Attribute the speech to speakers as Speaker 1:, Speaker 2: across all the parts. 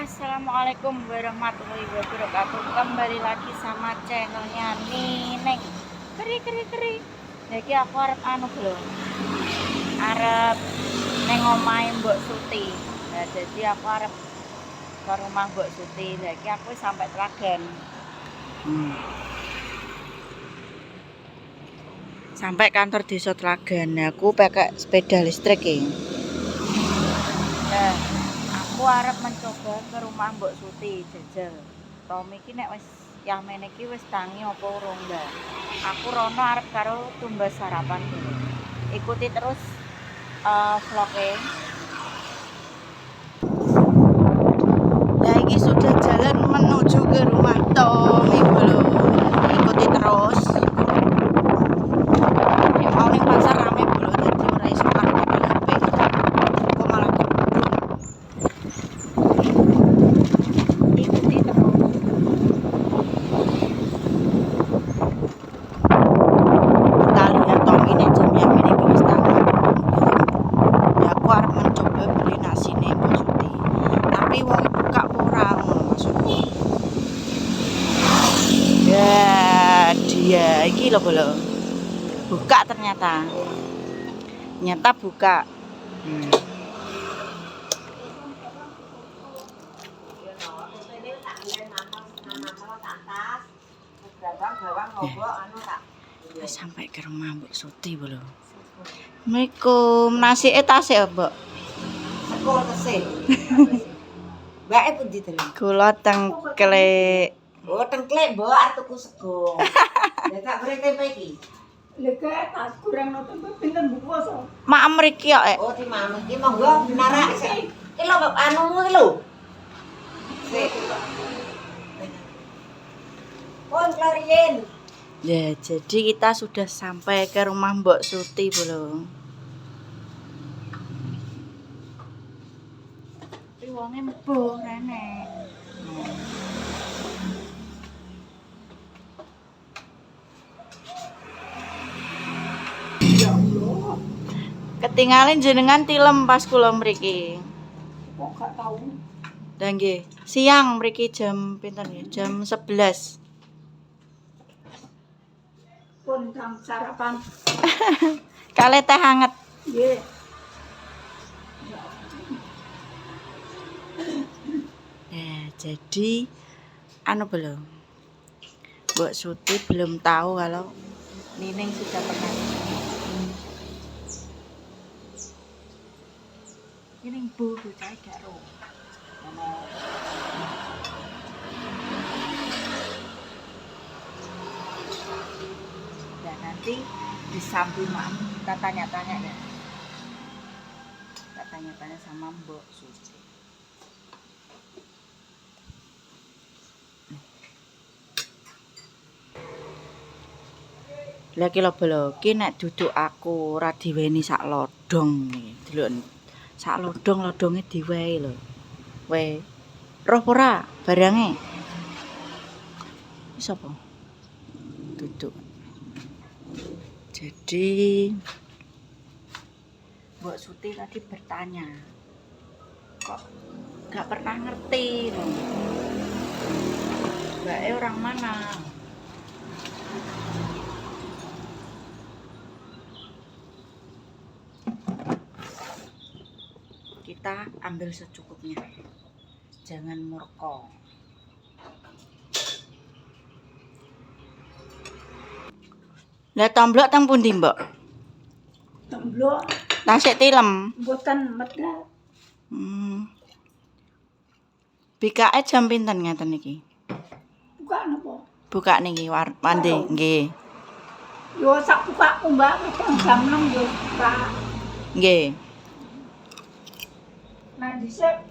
Speaker 1: Assalamualaikum warahmatullahi wabarakatuh. Kembali lagi sama channelnya Nineng. Keri. Jadi aku arep belum. Arep neng omahe Mbok Suti. Nah, jadi aku arep ke rumah Mbok Suti. Jadi aku sampai Telagan. Sampai kantor desa Telagan. Aku pakai sepeda listrik ya. Nah, aku arep mencoba ke rumah Mbok Suti jajal. Romi iki nek wis yamen iki wis tangi apa urung ndak. Aku rono arep karo tumbas sarapan dulu. Ikuti terus vlog-e. Nah, iki sudah jalan menuju ke rumah Tommy belum. Ikuti terus. Ya mau ning pasar rame belum jadi ora iso parkir HP. Kok malah duduk. Ikuti terus. Kita lihat Tommy nek jam yang ini wis tangi. Ya aku arep mencoba beli nasi nih Mbak Suti. Tapi wong buka porang maksudku. Ya, dia iki lho bolo. Buka ternyata. Nyata buka. Sampai ke rumah Mbak Suti bolo. Assalamualaikum. Nasi tas ya, Mbak?
Speaker 2: Sego tesih. Mbake pundi to?
Speaker 1: Kula tengklek.
Speaker 2: Oh, tengklek, Mbok, arep tuku sego. Lah tak beri tempe iki.
Speaker 3: Lha tak kurang no tempe pinten Bu Kuwasa.
Speaker 1: Mak mriki kok,
Speaker 2: Oh, di mamah iki monggo narak sik. Iki lho anumu iki lho. Sik. Pun klariyen.
Speaker 1: Ya, jadi kita sudah sampai ke rumah Mbok Suti, bolo. Tapi wonge mbuh rene.
Speaker 3: Ya Allah,
Speaker 1: Ketinggalan jenengan tilem pas kula mriki.
Speaker 3: kok gak tahu.
Speaker 1: Dan nggih, siang mriki jam pinten nggih? Jam 11.
Speaker 3: Pun kang sarapan.
Speaker 1: Kale teh hangat.
Speaker 3: Nggih.
Speaker 1: Ya, jadi belum. Mbok Suti belum tahu kalau Nining sudah pernah. Nining bu bocah gak ro. Dan nanti di samping Mam kita tanya-tanya ya. Kita tanya-tanya sama Mbok Suti. Lah ki lho bolo, ki nek duduk aku ora diweni sak lodong iki. Delok sak lodonge diwehi lho. Weh. Roh ora barange? Wis apa? Duduk. Jadi Mbok Suti tadi bertanya. Kok gak pernah ngerti loh. Mbake orang mana? Kita ambil secukupnya, jangan murko. Lah tomblok teng pundi, Mbok?
Speaker 3: Temblok
Speaker 1: Tasik tilem.
Speaker 3: mboten medal.
Speaker 1: Bikake jam pinten ngeten iki?
Speaker 3: Buka napa?
Speaker 1: Buka niki mandi nggih.
Speaker 3: Yo sak bukaku Mbak, kadang jam 6 yo buka.
Speaker 1: Nggih.
Speaker 3: Nah dhisik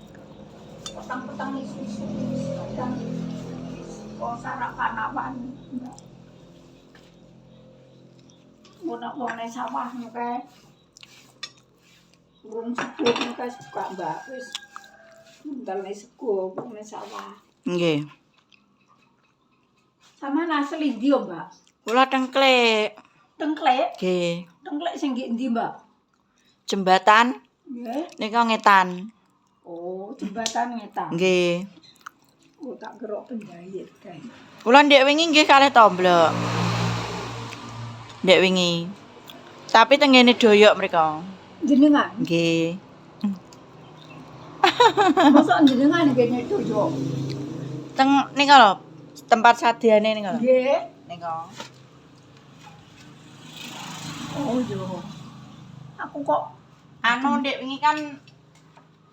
Speaker 3: petang-petang isu-isu kadang kok sarapan awan. Wong nang sawah nek urung sepuh nek buka Mbak wis ndalne sego wong nang sawah.
Speaker 1: Nggih.
Speaker 3: Sama asli ndi yo Mbak?
Speaker 1: Kula tengklek.
Speaker 3: Tengklek?
Speaker 1: Nggih.
Speaker 3: Tengklek sing ndi Mbak?
Speaker 1: Jembatan
Speaker 3: Nggih.
Speaker 1: nika ngetan.
Speaker 3: Oh, jembatan ngeta.
Speaker 4: Nggih.
Speaker 3: Oh, tak gerok penjahit kae.
Speaker 4: Kula ndek wingi nggih kalih tomblok. Ndek wingi. Tapi tengene doyok mriko.
Speaker 3: Jenengan,
Speaker 4: Nggih.
Speaker 3: mosok jenengan kene doyok.
Speaker 4: Teng nika lho, tempat sadyane nika lho.
Speaker 3: Nggih.
Speaker 4: Nika.
Speaker 3: Oh, yo. Aku kok
Speaker 4: Anu ndek wingi kan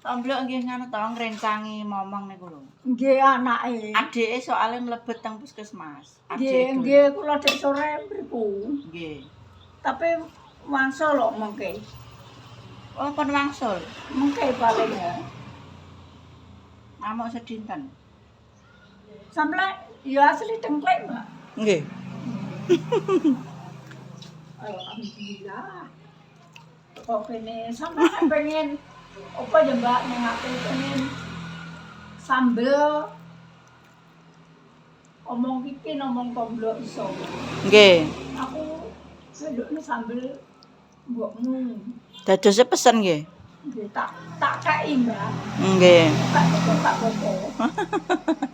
Speaker 4: tomblok nggih ngono to ngrencangi momong niku lho.
Speaker 3: nggih anake.
Speaker 4: Adike soalnya mlebet teng puskesmas.
Speaker 3: Nggih, nggih kula dek sore mriku.
Speaker 4: Nggih.
Speaker 3: Tapi wangsul lho mengke.
Speaker 4: Oh, pun wangsul.
Speaker 3: Mengke paling ya.
Speaker 4: Amuk sedinten.
Speaker 3: Sampai ya asli tengklek, Mbak.
Speaker 4: Nggih.
Speaker 3: Alhamdulillah. Kok kene sampean pengen apa ya Mbak ning aku pengen sambel omong iki omong tomblok iso.
Speaker 4: Nggih.
Speaker 3: Aku sedokne sambel mbokmu.
Speaker 4: Dadose pesen nggih.
Speaker 3: Nggih tak kei Mbak.
Speaker 4: Nggih.
Speaker 3: Tak apa.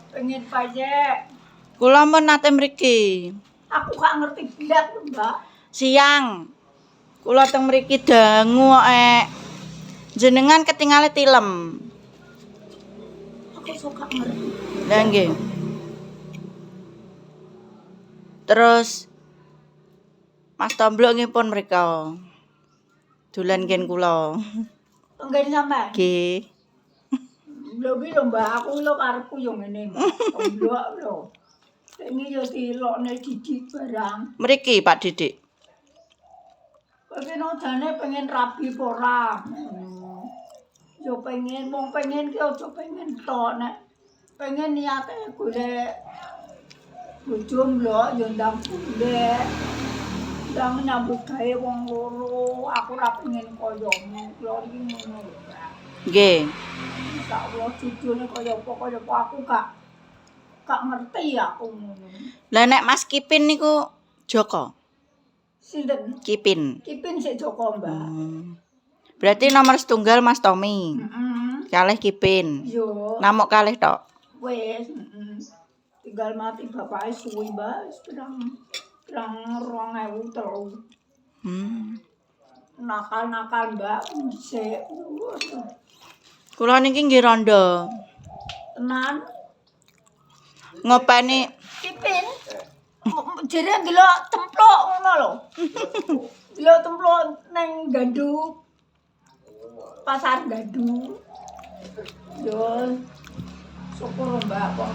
Speaker 3: Pengen pajek.
Speaker 4: Kula mun nate mriki.
Speaker 3: Aku gak ngerti blas lho, Mbak.
Speaker 4: Siang. Kula teng mriki dangu kok. Jenengan ketinggalan tilem.
Speaker 3: Aku suka ngerti.
Speaker 4: Lah nggih. Terus Mas Tomblok nggih pun mrika. Dolan ken kula.
Speaker 3: Enggak sampean.
Speaker 4: Nggih.
Speaker 3: Lho iki lho Mbak, aku lho karepku yo ngene Mbak. Tomblok lho. Ini yo dilokne didik barang.
Speaker 4: Mriki Pak Didik.
Speaker 3: Pengen ojane pengen rapi apa ora. Yo pengen wong pengen ki aja pengen tok nek pengen niate golek bojo mlok yo ndang golek. Ndang nyambut gawe wong loro, aku ora pengen koyomu. Kulo iki ngono lho, Mbak.
Speaker 4: Nggih.
Speaker 3: Tak Allah judulnya kaya apa aku gak ngerti aku ngono.
Speaker 4: Lah nek Mas Kipin niku Joko.
Speaker 3: Sinten?
Speaker 4: Kipin.
Speaker 3: Kipin sik Joko, Mbak.
Speaker 4: Berarti nomor setunggal Mas Tommy.
Speaker 3: Heeh.
Speaker 4: Kalih Kipin.
Speaker 3: Yo,
Speaker 4: Namuk kalih tok.
Speaker 3: wis, tinggal mati bapake suwi, Mbak. Wis pirang 2003. Nakal-nakal, Mbak. Sik.
Speaker 4: Kula niki nggih rondo.
Speaker 3: Tenan.
Speaker 4: Ngopeni
Speaker 3: Kipin. Jere ndelok templok ngono lho. Ndelok templok ning Gandu. Pasar Gandu. Yo. Syukur Mbak kok.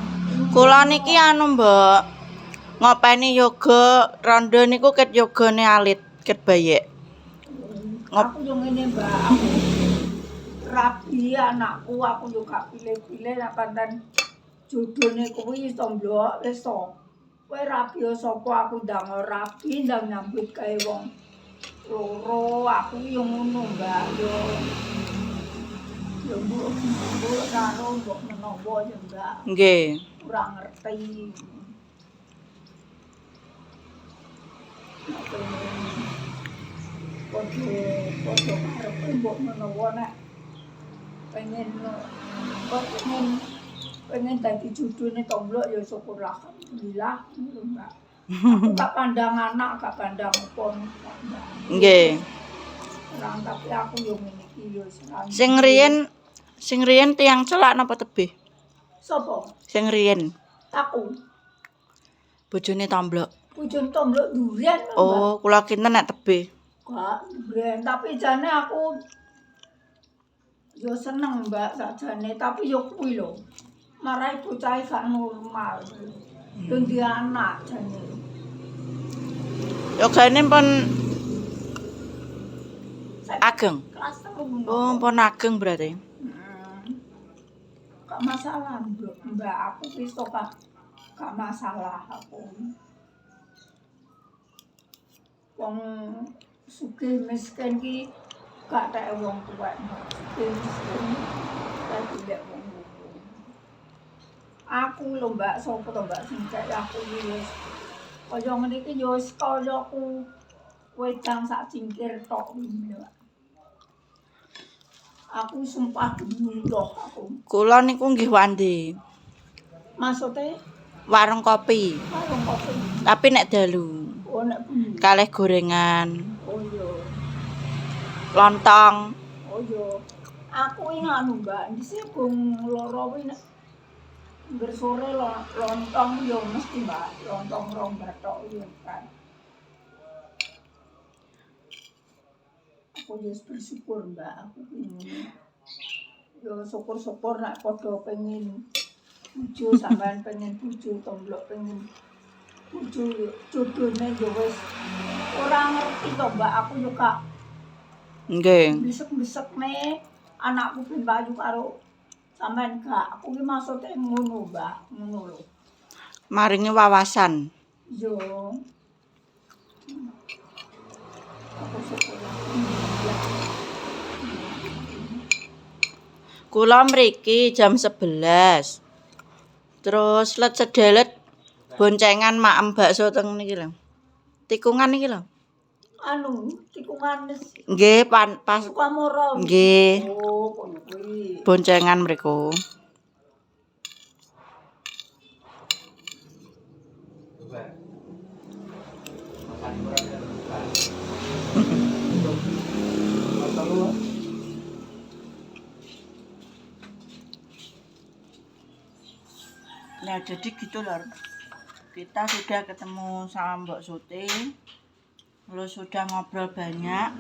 Speaker 4: kula niki anu, Mbok. Ngopeni yoga rondo niku ket yogane alit, ket bayek.
Speaker 3: Aku yo ngene Mbak. Aku rapi anakku, aku yo gak pilih-pilih nek pancen jodone kuwi tomblok wis to. Kowe rapi sapa aku ndang rapi ndang nyambut gawe wong loro, aku yo ngono Mbak yo. Yo mbok karo mbok menawa yo Mbak.
Speaker 4: Nggih.
Speaker 3: Kurang ngerti. Podo karepe mbok menawa nek pengen dadi judune tomblok ya syukur alhamdulillah ngono Mbak. Aku gak pandang anak, gak pandang pon.
Speaker 4: Nggih.
Speaker 3: Orang tapi aku yo ngene iki yo
Speaker 4: Sing riyen tiyang celak napa tebih?
Speaker 3: Sopo?
Speaker 4: Sing riyen
Speaker 3: Aku.
Speaker 4: bojone Tomblok.
Speaker 3: Bojone tomblok durian lho, Mbak.
Speaker 4: Oh, kula kinten nek tebih.
Speaker 3: Gak durian, tapi jane aku yo seneng Mbak sakjane, tapi yo kuwi lho. Marai bocah gak normal. Yo ndi anak jane.
Speaker 4: Yogane pun ageng.
Speaker 3: Kelas 3.
Speaker 4: Oh, pun ageng berarti.
Speaker 3: Gak masalah Mbak, aku wis gak masalah aku. Wong sugih miskin ki gak tek wong tuwek. Sugih miskin gak golek wong loro. Aku lho Mbak, sapa to Mbak sing cek aku iki wis kaya ngene iki ya wis kaya aku wedang sak cingkir tok iki Mbak. Aku sumpah demi Allah aku.
Speaker 4: Kula niku nggih wandi.
Speaker 3: Maksudnya
Speaker 4: Warung kopi.
Speaker 3: warung kopi.
Speaker 4: Tapi nek dalu
Speaker 3: Oh nek bengi.
Speaker 4: kalih gorengan,
Speaker 3: Oh iya.
Speaker 4: lontong.
Speaker 3: Oh iya. Aku ini anu Mbak, dhisik gong loro kuwi nek ngger sore lontong yo mesti Mbak, lontong rong bathok yo kan. Aku wis bersyukur Mbak, aku pengen. Yo syukur-syukur nek padha pengen bojo sampean pengen bojo tomblok pengen bojo yo jodone yo wis ora ngerti to Mbak, aku yo gak
Speaker 4: Nggih.
Speaker 3: besek-besek nih anakku ben payu karo sampean gak. Aku ki maksude ngono, Mbak, ngono lho.
Speaker 4: Maringi wawasan.
Speaker 3: Yo. Aku syukur.
Speaker 4: Kula mriki jam 11. Terus let sedelet boncengan maem bakso teng niki lho. Tikungan niki lho.
Speaker 3: Anu, tikungan
Speaker 4: Nggih, pas
Speaker 3: Sukamoro.
Speaker 4: nggih,
Speaker 3: Oh, kono kuwi.
Speaker 4: boncengan mriku. Nah, jadi gitu lor. Kita sudah ketemu sama Mbok Suti. Lalu sudah ngobrol banyak.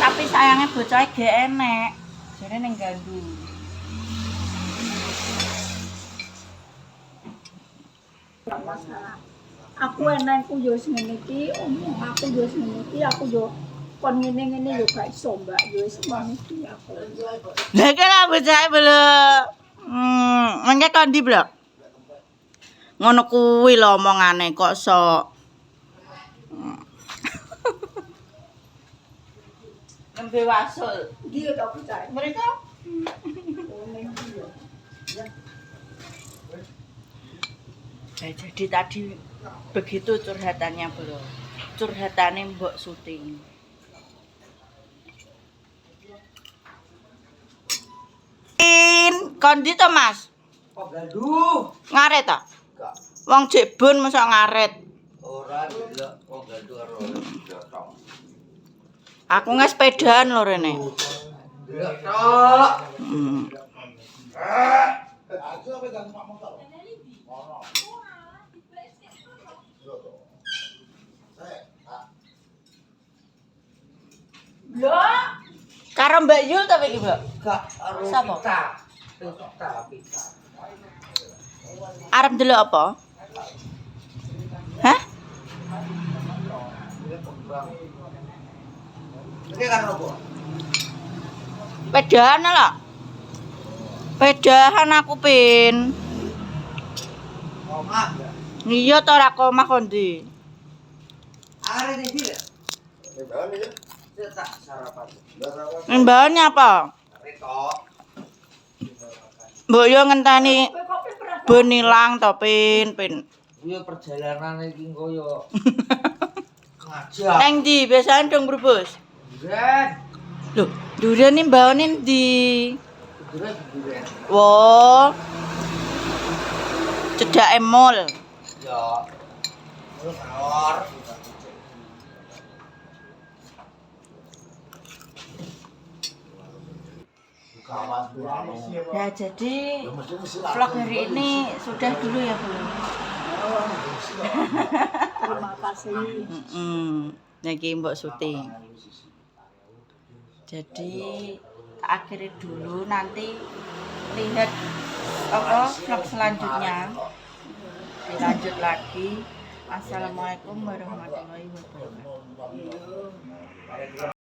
Speaker 4: Tapi sayangnya bocah gak enek. Jadi ning gandu.
Speaker 3: Aku enakku yo wis ngene iki, omong aku yo wis ngene iki, aku yo kon ngene-ngene yo gak iso, Mbak. Yo wis ngono iki aku.
Speaker 4: Lah iki lah bocah belum. Mengke kondi blok. Ngono kuwi lho omongane kok sok. Nembe wasul.
Speaker 3: Dia tak percaya.
Speaker 4: Mereka jadi tadi begitu curhatannya bro. Curhatannya Mbok Suti. Kondi to Mas?
Speaker 2: Kok gaduh?
Speaker 4: Ngaret ta?
Speaker 2: Gak.
Speaker 4: Wong jebun mosok ngaret.
Speaker 2: Ora delok kok gaduh karo jotong.
Speaker 4: Aku nggak sepedaan lho rene.
Speaker 2: Delok tok.
Speaker 3: Lho,
Speaker 4: Karo Mbak Yul ta iki, Mbak?
Speaker 2: Gak karo
Speaker 4: Sapa?
Speaker 2: pita.
Speaker 4: Arep ndelok apa? Hah?
Speaker 2: Iki kan opo?
Speaker 4: Pedahan lho. Pedahan aku pin.
Speaker 2: Omah.
Speaker 4: Iya to ora omah kondi.
Speaker 2: Are iki lho. Tak sarapan.
Speaker 4: Mbahane apa?
Speaker 2: Retok.
Speaker 4: Mbok yo ngenteni
Speaker 3: kopi pernah
Speaker 4: ben ilang to pin.
Speaker 2: Kuwi perjalanan iki koyo ngajak.
Speaker 4: Neng ndi biasane dong berbus?
Speaker 2: Duren.
Speaker 4: Lho, durian iki mbahane ndi?
Speaker 2: Duren.
Speaker 4: Wo. Cedake mall.
Speaker 2: Ya. Terus ngalor.
Speaker 4: Ya jadi vlog hari ini sudah dulu ya Bu.
Speaker 3: terima kasih.
Speaker 4: Niki Mbok Suti. Jadi akhiri dulu nanti lihat apa vlog selanjutnya. Dilanjut lagi. Assalamualaikum warahmatullahi wabarakatuh.